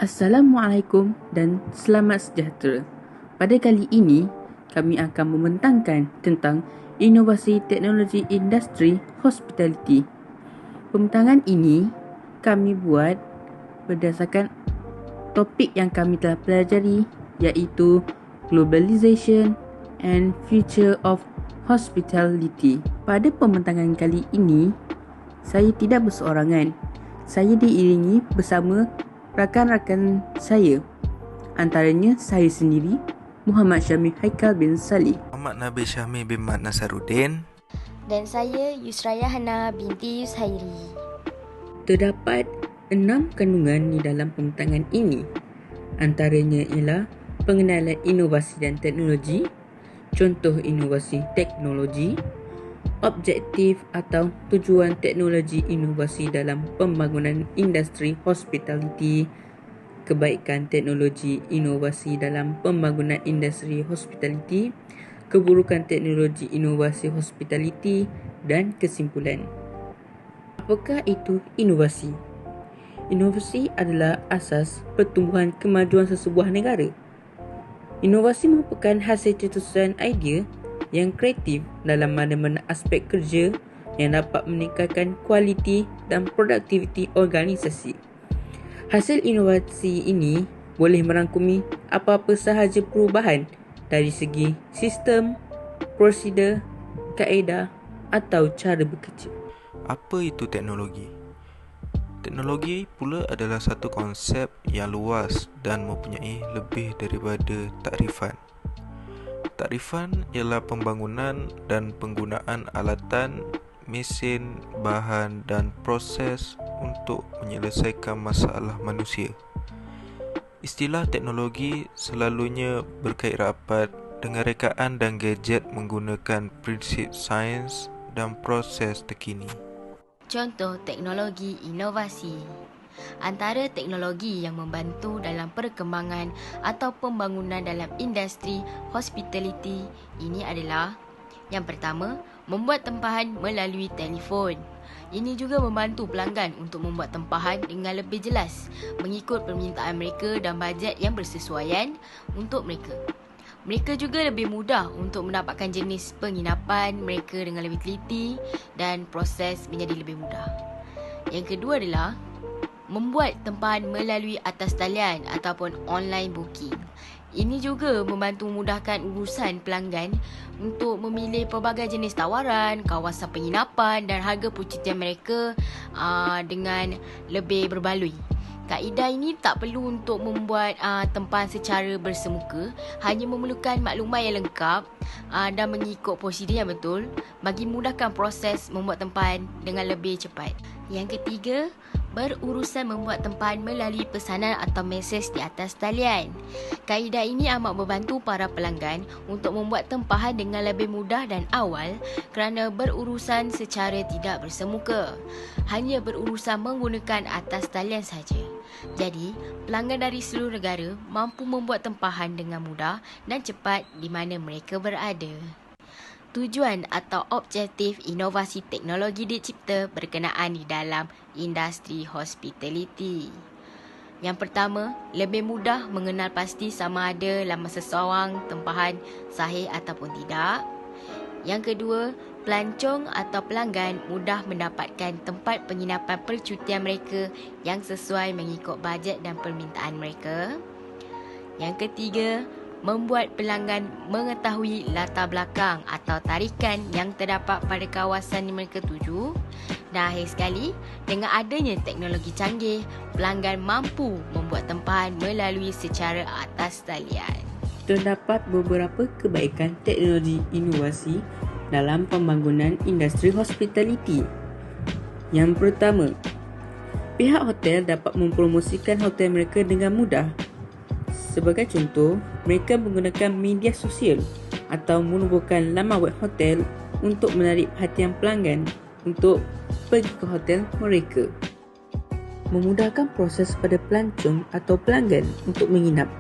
Assalamualaikum dan selamat sejahtera. Pada kali ini, kami akan membentangkan tentang inovasi teknologi industri hospitality. Pembentangan ini kami buat berdasarkan topik yang kami telah pelajari, iaitu Globalization and Future of Hospitality. Pada pembentangan kali ini, saya tidak berseorangan. Saya diiringi bersama rakan-rakan saya. Antaranya saya sendiri, Muhammad Syamil Haikal bin Salih, Muhammad Nabil Syahmi bin Mat Nasaruddin, dan saya Yusraya Hana binti Yushairi. Terdapat 6 kandungan di dalam pembentangan ini. Antaranya ialah pengenalan inovasi dan teknologi, contoh inovasi teknologi, objektif atau tujuan teknologi inovasi dalam pembangunan industri hospitality, kebaikan teknologi inovasi dalam pembangunan industri hospitality, keburukan teknologi inovasi hospitality dan kesimpulan. Apakah itu inovasi? Inovasi adalah asas pertumbuhan kemajuan sesebuah negara. Inovasi merupakan hasil cetusan idea yang kreatif dalam mana-mana aspek kerja yang dapat meningkatkan kualiti dan produktiviti organisasi. Hasil inovasi ini boleh merangkumi apa-apa sahaja perubahan dari segi sistem, prosedur, kaedah atau cara bekerja. apa itu teknologi? Teknologi pula adalah satu konsep yang luas dan mempunyai lebih daripada takrifan. Takrifan ialah pembangunan dan penggunaan alatan, mesin, bahan dan proses untuk menyelesaikan masalah manusia. Istilah teknologi selalunya berkait rapat dengan rekaan dan gadget menggunakan prinsip sains dan proses terkini. Contoh teknologi inovasi. Antara teknologi yang membantu dalam perkembangan atau pembangunan dalam industri hospitality ini adalah: yang pertama, membuat tempahan melalui telefon. Ini juga membantu pelanggan untuk membuat tempahan dengan lebih jelas mengikut permintaan mereka dan bajet yang bersesuaian untuk mereka. Mereka juga lebih mudah untuk mendapatkan jenis penginapan mereka dengan lebih teliti dan proses menjadi lebih mudah. Yang kedua adalah membuat tempahan melalui atas talian ataupun online booking. Ini juga membantu memudahkan urusan pelanggan untuk memilih pelbagai jenis tawaran, kawasan penginapan dan harga percutian mereka dengan lebih berbaloi. Kaedah ini tak perlu untuk membuat tempahan secara bersemuka, hanya memerlukan maklumat yang lengkap dan mengikut prosedur yang betul bagi memudahkan proses membuat tempahan dengan lebih cepat. Yang ketiga, berurusan membuat tempahan melalui pesanan atau mesej di atas talian. Kaedah ini amat membantu para pelanggan untuk membuat tempahan dengan lebih mudah dan awal kerana berurusan secara tidak bersemuka. Hanya berurusan menggunakan atas talian saja. Jadi, pelanggan dari seluruh negara mampu membuat tempahan dengan mudah dan cepat di mana mereka berada. Tujuan atau objektif inovasi teknologi dicipta berkenaan di dalam industri hospitality. Yang pertama, lebih mudah mengenal pasti sama ada laman seseorang tempahan sahih ataupun tidak. Yang kedua, pelancong atau pelanggan mudah mendapatkan tempat penginapan percutian mereka yang sesuai mengikut bajet dan permintaan mereka. Yang ketiga, membuat pelanggan mengetahui latar belakang atau tarikan yang terdapat pada kawasan yang mereka tuju. Dan akhir sekali, dengan adanya teknologi canggih, pelanggan mampu membuat tempahan melalui secara atas talian. Terdapat beberapa kebaikan teknologi inovasi dalam pembangunan industri hospitality. Yang pertama, pihak hotel dapat mempromosikan hotel mereka dengan mudah. Sebagai contoh, mereka menggunakan media sosial atau menubuhkan laman web hotel untuk menarik perhatian pelanggan untuk pergi ke hotel mereka. Memudahkan proses pada pelancong atau pelanggan untuk menginap.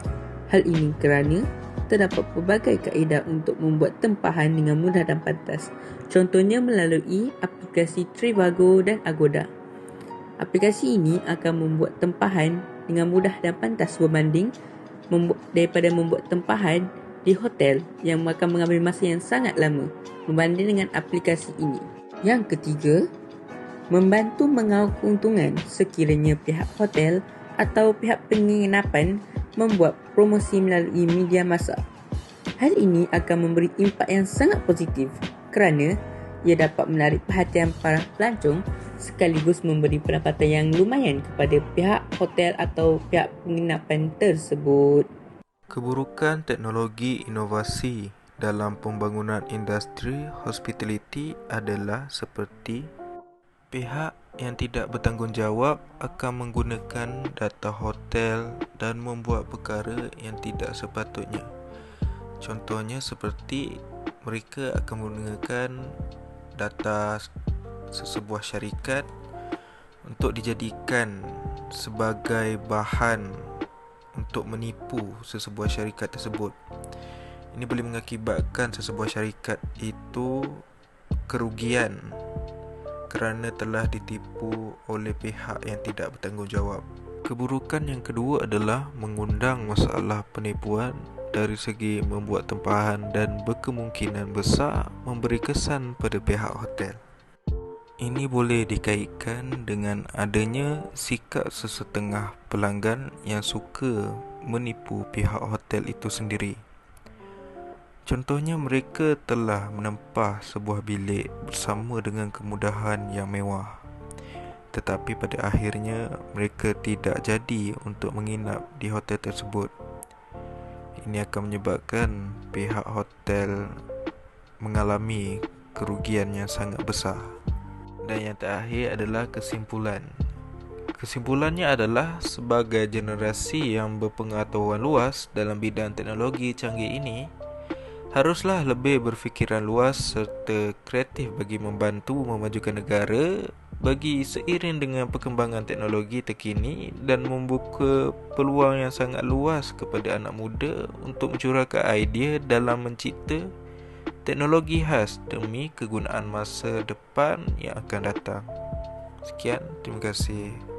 Hal ini kerana terdapat pelbagai kaedah untuk membuat tempahan dengan mudah dan pantas. Contohnya melalui aplikasi Trivago dan Agoda. Aplikasi ini akan membuat tempahan dengan mudah dan pantas berbanding daripada membuat tempahan di hotel yang akan mengambil masa yang sangat lama berbanding dengan aplikasi ini. Yang ketiga, membantu mengawal keuntungan sekiranya pihak hotel atau pihak penginapan membuat promosi melalui media massa. Hal ini akan memberi impak yang sangat positif kerana ia dapat menarik perhatian para pelancong sekaligus memberi pendapatan yang lumayan kepada pihak hotel atau pihak penginapan tersebut. Keburukan teknologi inovasi dalam pembangunan industri hospitality adalah seperti pihak yang tidak bertanggungjawab akan menggunakan data hotel dan membuat perkara yang tidak sepatutnya. Contohnya seperti mereka akan menggunakan data sesebuah syarikat untuk dijadikan sebagai bahan untuk menipu sesebuah syarikat tersebut. Ini boleh mengakibatkan sesebuah syarikat itu kerugian kerana telah ditipu oleh pihak yang tidak bertanggungjawab. Keburukan yang kedua adalah mengundang masalah penipuan dari segi membuat tempahan dan berkemungkinan besar memberi kesan pada pihak hotel. Ini boleh dikaitkan dengan adanya sikap sesetengah pelanggan yang suka menipu pihak hotel itu sendiri. Contohnya mereka telah menempah sebuah bilik bersama dengan kemudahan yang mewah, tetapi pada akhirnya mereka tidak jadi untuk menginap di hotel tersebut. Ini akan menyebabkan pihak hotel mengalami kerugian yang sangat besar. Dan yang terakhir adalah kesimpulan. Kesimpulannya adalah sebagai generasi yang berpengetahuan luas dalam bidang teknologi canggih ini, haruslah lebih berfikiran luas serta kreatif bagi membantu memajukan negara bagi seiring dengan perkembangan teknologi terkini dan membuka peluang yang sangat luas kepada anak muda untuk mencurahkan idea dalam mencipta teknologi khas demi kegunaan masa depan yang akan datang. Sekian, terima kasih.